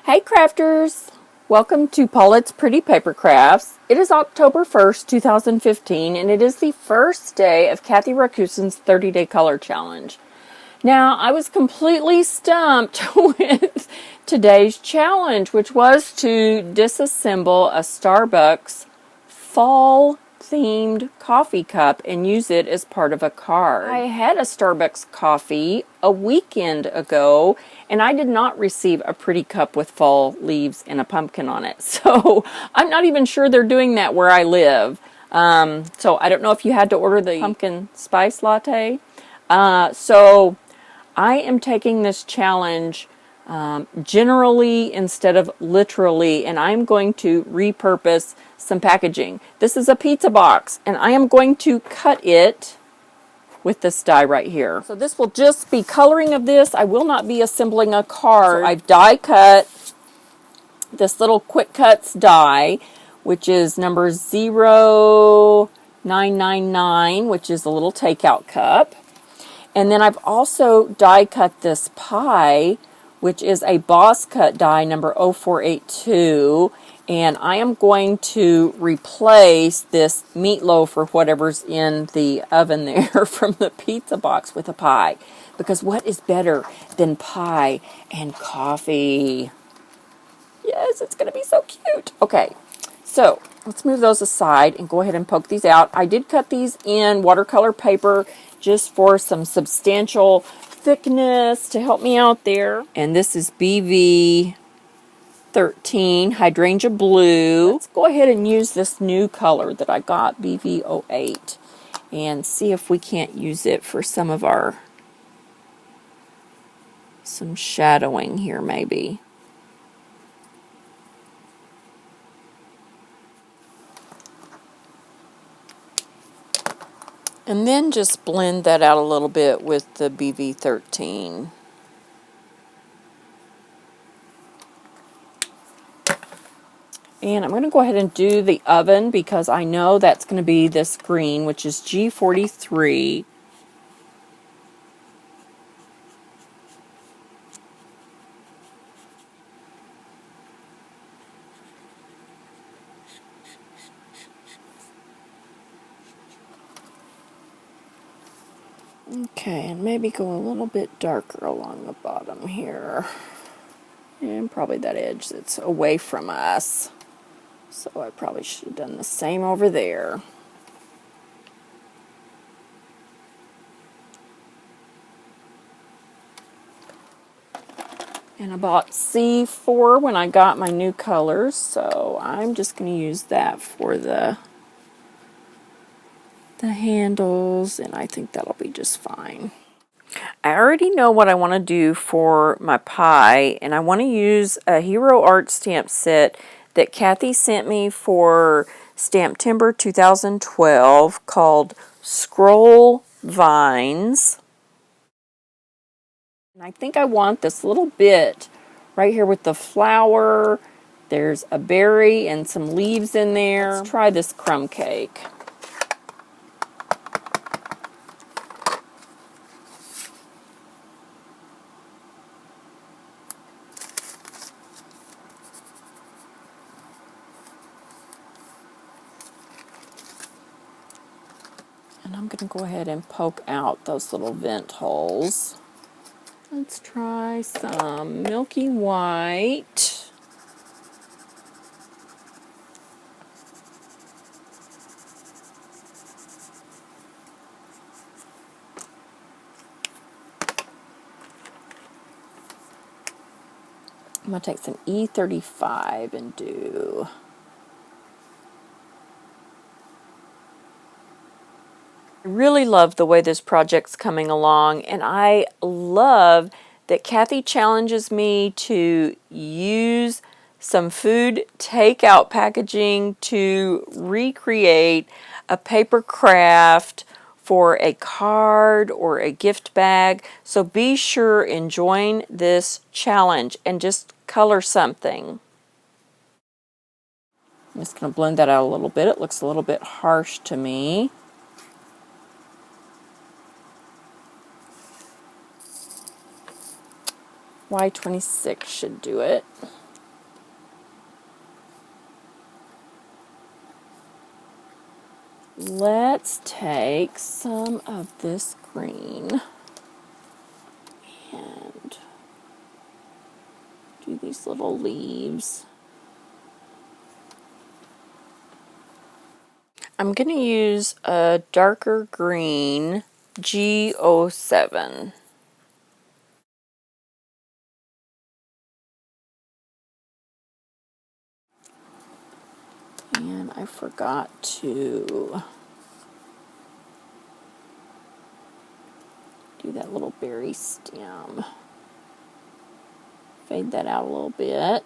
Hey crafters! Welcome to Paulette's Pretty Paper Crafts. It is October 1st, 2015, and it is the first day of Kathy Rakusin's 30-Day Color Challenge. Now, I was completely stumped with today's challenge, which was to disassemble a Starbucks fall-themed coffee cup and use it as part of a card. I had a Starbucks coffee a weekend ago, and I did not receive a pretty cup with fall leaves and a pumpkin on it. So I'm not even sure they're doing that where I live. So I don't know if you had to order the pumpkin spice latte. So I am taking this challenge generally instead of literally, and I'm going to repurpose some packaging. This is a pizza box, and I am going to cut it with this die right here. So this will just be coloring of this. I will not be assembling a card. So I've die cut this little Quick Cuts die, which is number 0999, which is a little takeout cup. And then I've also die cut this pie, which is a Boss Cut die number 0482. And I am going to replace this meatloaf or whatever's in the oven there from the pizza box with a pie. Because what is better than pie and coffee? Yes, it's going to be so cute. Okay, so let's move those aside and go ahead and poke these out. I did cut these in watercolor paper just for some substantial thickness to help me out there. And this is BV 13 Hydrangea Blue. Let's go ahead and use this new color that I got, BV 08, and see if we can't use it for some of some shadowing here maybe. And then just blend that out a little bit with the BV 13. And I'm going to go ahead and do the oven because I know that's going to be this green, which is G43. Okay, and maybe go a little bit darker along the bottom here. And probably that edge that's away from us. So I probably should have done the same over there. And I bought C4 when I got my new colors, so I'm just going to use that for the handles, and I think that'll be just fine. I already know what I want to do for my pie, and I want to use a Hero Art stamp set that Kathy sent me for Stamptember 2012 called Scroll Vines. And I think I want this little bit right here with the flower. There's a berry and some leaves in there. Let's try this crumb cake. And I'm going to go ahead and poke out those little vent holes. Let's try some milky white. I'm going to take some E35 and do... I really love the way this project's coming along, and I love that Kathy challenges me to use some food takeout packaging to recreate a paper craft for a card or a gift bag. So be sure and join this challenge and just color something. I'm just going to blend that out a little bit. It looks a little bit harsh to me. Y26 should do it. let's take some of this green and do these little leaves. I'm going to use a darker green G07. And I forgot to do that little berry stem. Fade that out a little bit.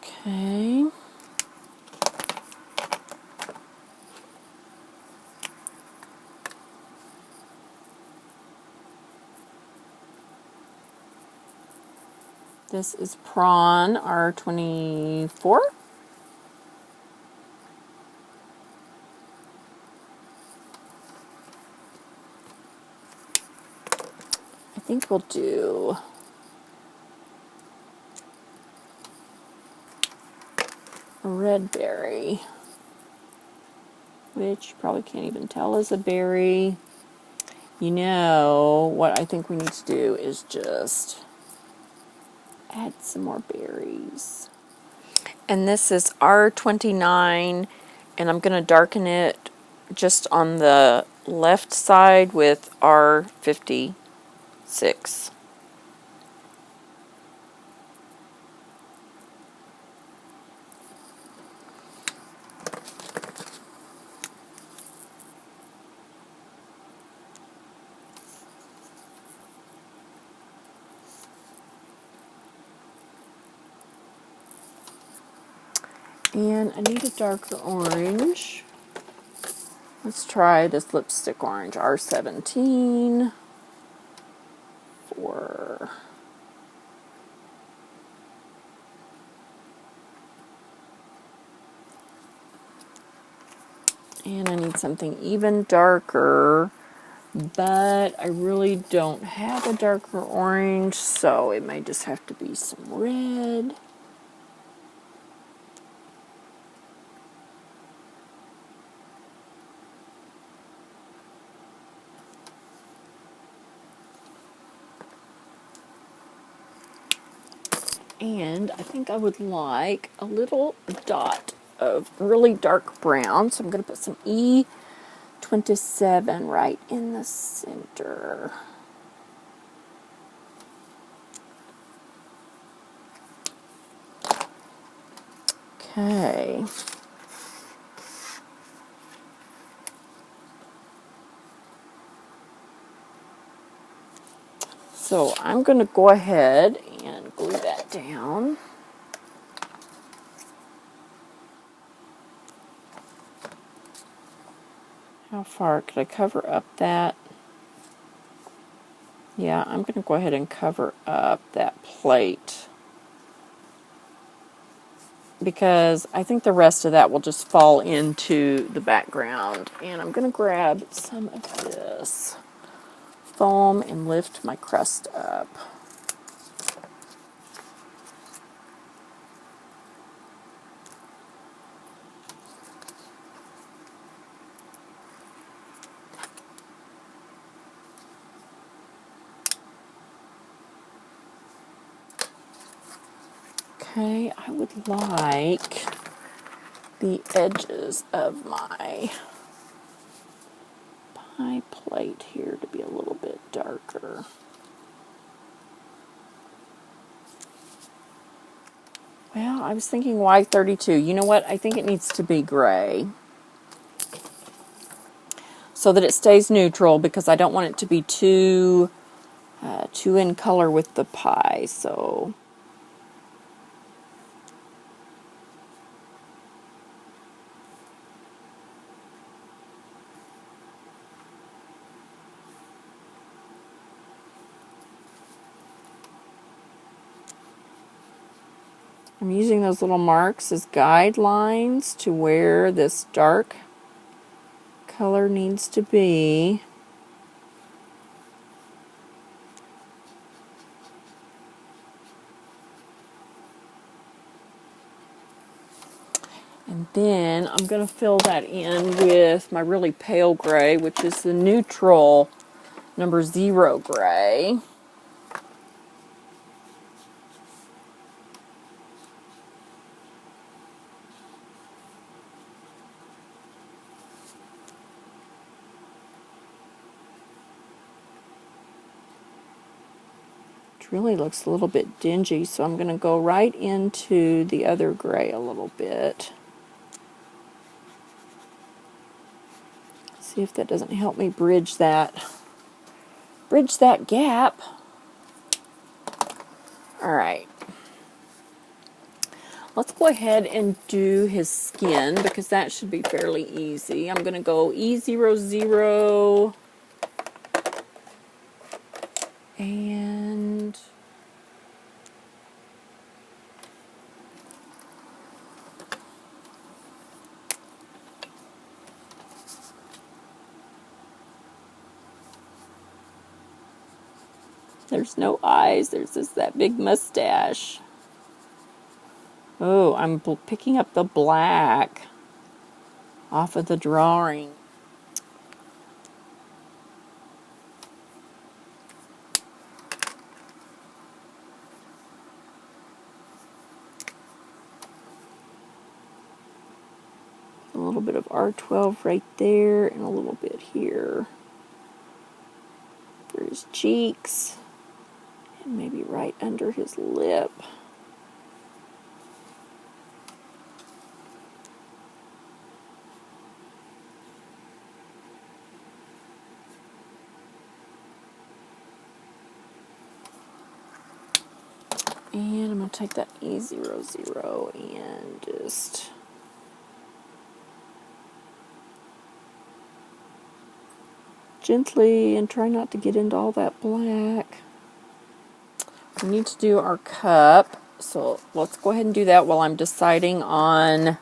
Okay. This is Prawn R24. I think we'll do a red berry, which you probably can't even tell is a berry. You know, what I think we need to do is just add some more berries. And this is R29, and I'm going to darken it just on the left side with R56. And I need a darker orange. Let's try this lipstick orange, R17. And I need something even darker, but I really don't have a darker orange, so it might just have to be some red. And I think I would like a little dot of really dark brown, so I'm going to put some E27 right in the center. Okay. So I'm going to go ahead and glue that down. How far could I cover up that? Yeah, I'm going to go ahead and cover up that plate, because I think the rest of that will just fall into the background. And I'm going to grab some of this foam and lift my crust up. Okay, I would like the edges of my pie plate here to be a little bit darker. Well, I was thinking Y32. You know what? I think it needs to be gray so that it stays neutral, because I don't want it to be too in color with the pie. So I'm using those little marks as guidelines to where this dark color needs to be. then I'm going to fill that in with my really pale gray, which is the neutral number 0 gray. It really looks a little bit dingy, so I'm going to go right into the other gray a little bit. See if that doesn't help me bridge that gap. All right. Let's go ahead and do his skin, because that should be fairly easy. I'm going to go E00, and there's no eyes. There's just that big mustache. Oh, I'm picking up the black off of the drawing. A little bit of R12 right there, and a little bit here for his cheeks, and maybe right under his lip. And I'm going to take that E00 and just gently, and try not to get into all that black. We need to do our cup, so let's go ahead and do that while I'm deciding on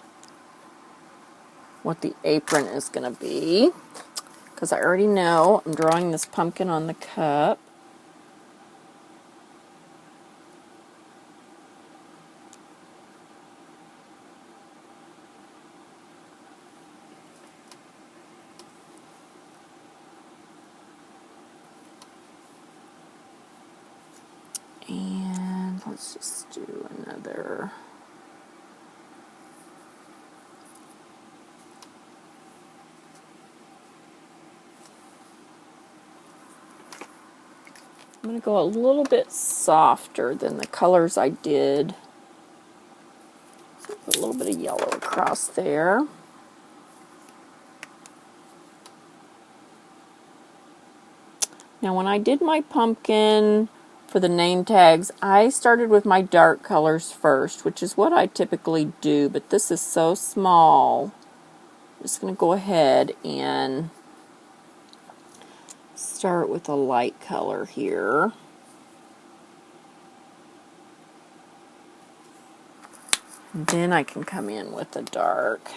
what the apron is going to be, because I already know I'm drawing this pumpkin on the cup. And let's just do another. I'm going to go a little bit softer than the colors I did. So put a little bit of yellow across there. Now when I did my pumpkin for the name tags, I started with my dark colors first, which is what I typically do, but this is so small. I'm just going to go ahead and start with a light color here. Then I can come in with the dark.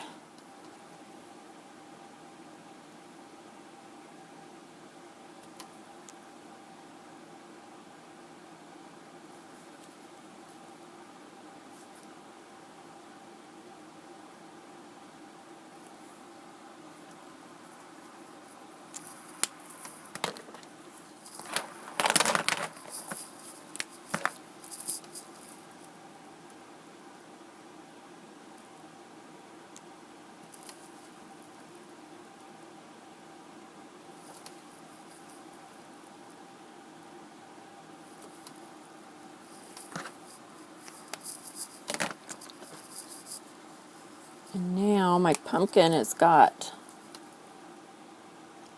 And now my pumpkin has got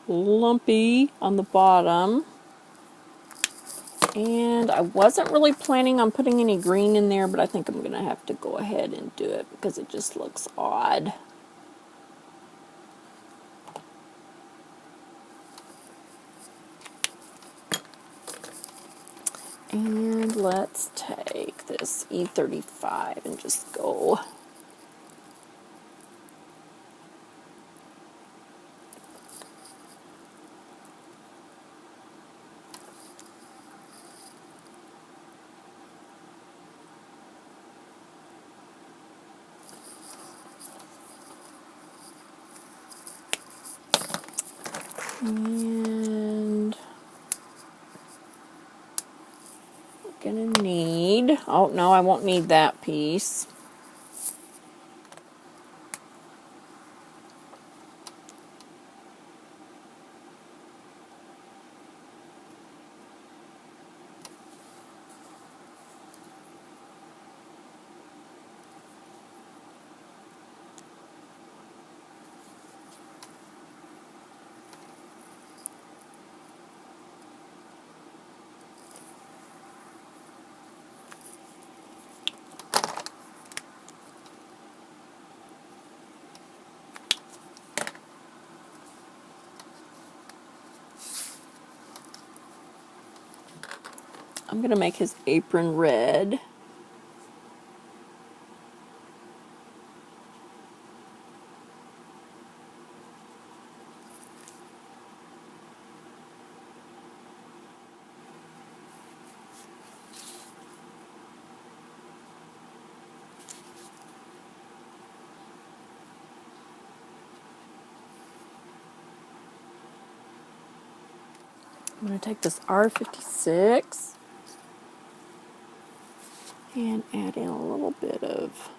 lumpy on the bottom. And I wasn't really planning on putting any green in there, but I think I'm going to have to go ahead and do it because it just looks odd. And let's take this E35 and just go And we're gonna need, oh no, I won't need that piece. I'm going to make his apron red. I'm going to take this R56 and add in a little bit of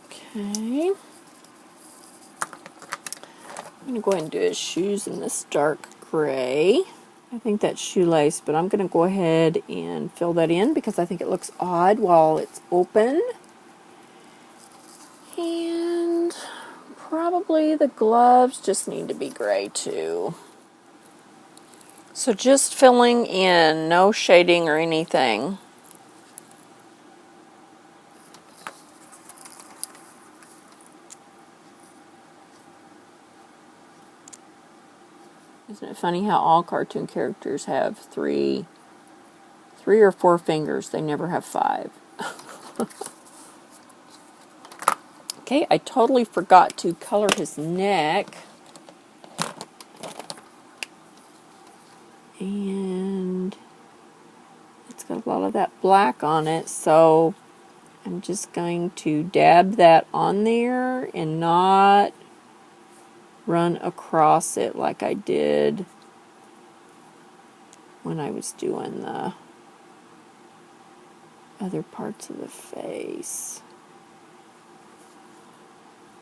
okay. I'm going to go ahead and do his shoes in this dark gray. I think that's shoelace, but I'm going to go ahead and fill that in because I think it looks odd while it's open. And probably the gloves just need to be gray too. So just filling in, no shading or anything. Isn't it funny how all cartoon characters have three or four fingers? They never have 5. Okay, I totally forgot to color his neck. And it's got a lot of that black on it, so I'm just going to dab that on there and not run across it like I did when I was doing the other parts of the face.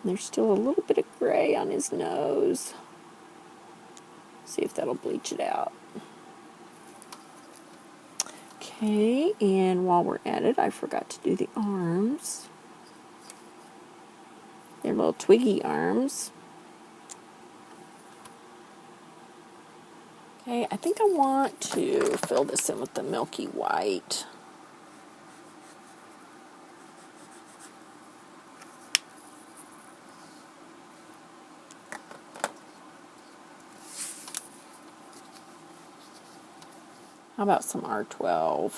There's still a little bit of gray on his nose. See if that'll bleach it out. Okay, and while we're at it, I forgot to do the arms. They're little twiggy arms. Okay, I think I want to fill this in with the milky white. How about some R12?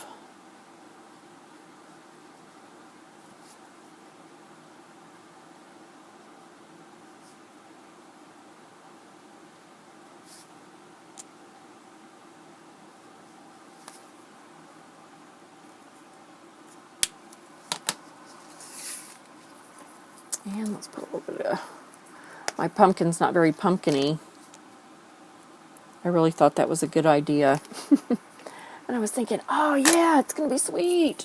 And let's put a little bit of... My pumpkin's not very pumpkin-y. I really thought that was a good idea. And I was thinking, oh yeah, it's going to be sweet.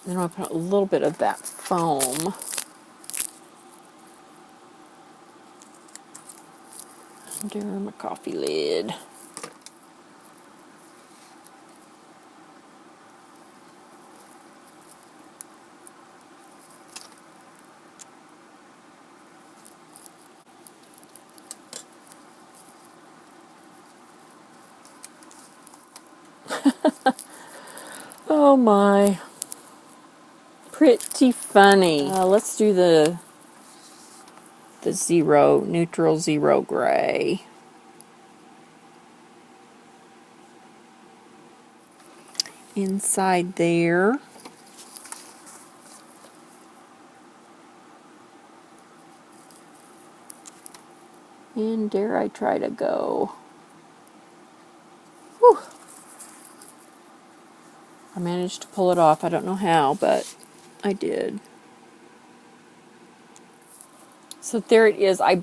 And then I'll put a little bit of that foam under my coffee lid. Oh my. Pretty funny. Let's do the neutral zero gray. inside there. And dare I try to go. Whew. I managed to pull it off. I don't know how, but I did. So there it is. I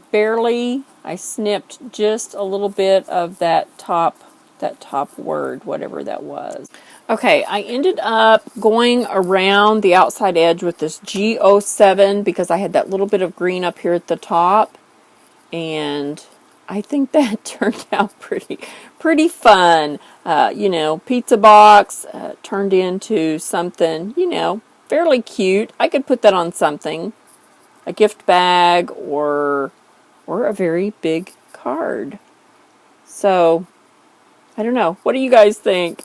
snipped just a little bit of that top word, whatever that was. Okay, I ended up going around the outside edge with this G07 because I had that little bit of green up here at the top, and I think that turned out pretty fun. Pizza box turned into something, fairly cute. I could put that on something, a gift bag or a very big card. So, I don't know. What do you guys think?